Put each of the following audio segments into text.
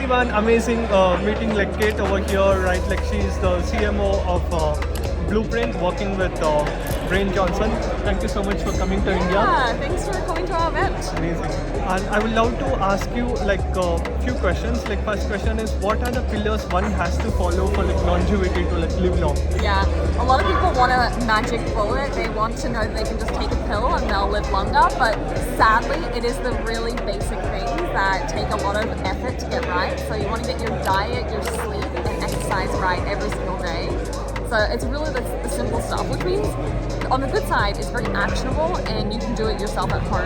everyone, amazing meeting like Kate over here, right? Like she's the CMO of Blueprint, working with Bryan Johnson. Thank you so much for coming to India. Yeah, thanks for coming to our event. Amazing. And I would love to ask you like a few questions. Like first question is, what are the pillars one has to follow for like longevity to like live long? Yeah, a lot of people want a magic bullet. They want to know that they can just take a pill and they'll live longer. But sadly, it is the really basic things that take a lot of effort to get right. So you want to get your diet, your sleep, and exercise right every single day. So it's really the simple stuff, which means on the good side, it's very actionable and you can do it yourself at home.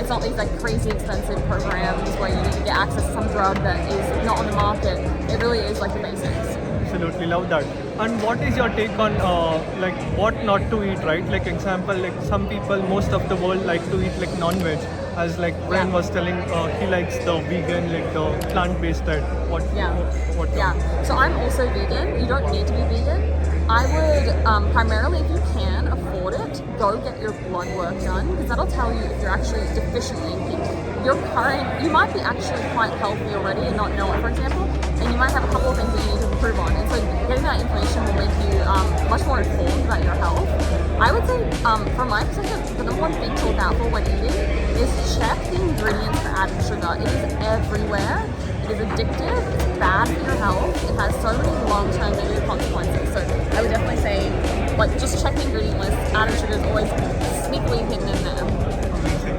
It's not these like crazy expensive programs where you need to get access to some drug that is not on the market. It really is like the basics. Absolutely love that. And what is your take on like what not to eat, right? Like example, like some people, most of the world like to eat like non-veg. As like Bryan was telling, he likes the vegan, like the plant-based diet. What? So I'm also vegan. You don't need to be vegan. I would primarily, if you can afford it, go get your blood work done because that'll tell you if you're actually deficiently in you might be actually quite healthy already and not know it, for example, and you might have a couple of things that you need to improve on. And so getting that information will make you much more informed about your health. I would say, from my perspective, the number one thing to look out for when eating is check the ingredients for added sugar. It is everywhere. It is addictive. It's bad for your health. It has so many long-term negative consequences. So I would definitely say, like, just check the ingredient list. Added sugar is always sneakily hidden in there.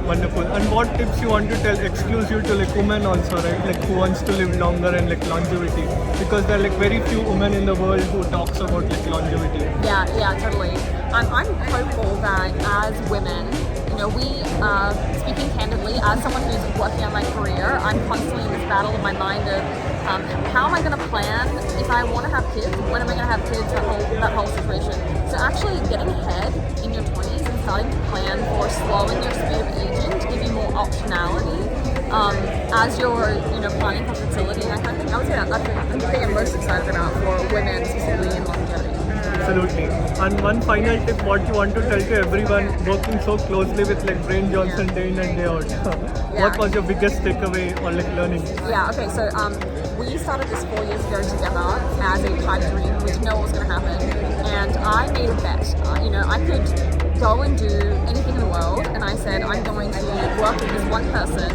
Wonderful. And what tips you want to tell exclusive to like women also, right? Like who wants to live longer and like longevity? Because there are like very few women in the world who talks about like longevity. Yeah, totally. I'm hopeful that as women, you know, we, speaking candidly, as someone who's working on my career, I'm constantly in this battle in my mind of how am I going to plan if I want to have kids? When am I going to have kids? That whole situation. So actually getting ahead in your 20s and starting to plan for slowing your speed of aging to give you more optionality as you're, planning for fertility and that kind of thing. I would say that's the thing I'm most excited about for women, specifically in longevity. Absolutely. And one final tip, what you want to tell to everyone working so closely with like Bryan Johnson day in and day out? What was your biggest takeaway or like learning? Yeah, okay, so we started this 4 years ago together as a pipe dream. We didn't know what was going to happen. And I made a bet. I could go and do anything in the world. And I said, I'm going to work with this one person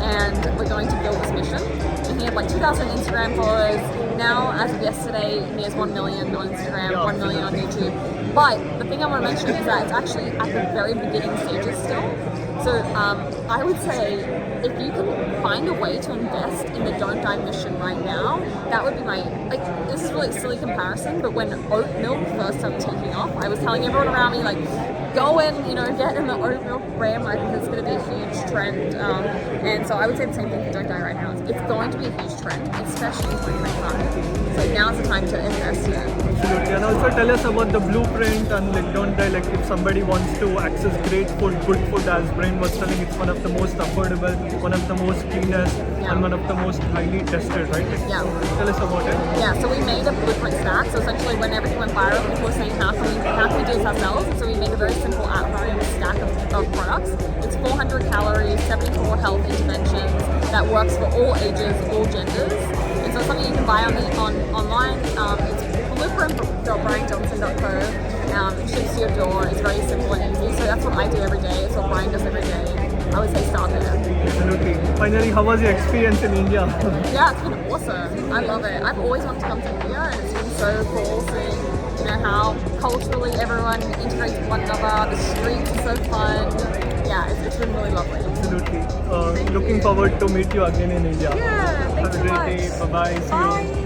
and we're going to build this mission. And he had like 2,000 Instagram followers. Now, as of yesterday, he has 1 million on Instagram, 1 million on YouTube. But the thing I want to mention is that it's actually at the very beginning stages still. So I would say if you can find a way to invest in the Don't Die mission right now, that would be this is really a silly comparison, but when oat milk first started taking off, I was telling everyone around me, like, go and, get in the oat milk brand market because it's going to be a huge trend. And so I would say the same thing for Don't Die right now. It's going to be a huge trend, especially in 2025. So now's the time to invest in it. Absolutely. And also tell us about the Blueprint and like Don't Die, like if somebody wants to access great food, good food, as Bryan was telling, it's one of the most affordable, one of the most cleanest, and one of the most highly tested, right? Tell us about it. Yeah, so we made a Blueprint stack. So essentially when everything went viral, people were saying, how can we do this ourselves? And so we made a very simple at-home stack of products. It's 400 calories, 74 health interventions that works for all ages, all genders. And so it's something you can buy online. It's blueprint.bryanjohnson.co. It ships to your door. It's very simple and easy. So that's what I do every day. It's what Bryan does every day. I would say start there. Absolutely. Finally, how was your experience in India? Yeah, it's been awesome. I love it. I've always wanted to come to India, and it's been so cool seeing, how culturally everyone integrates with one another. The streets are so fun. Yeah, it's been really lovely. Absolutely. Looking forward to meet you again in India. Yeah, thanks so much. Have a great day. Bye-bye. See you. Bye.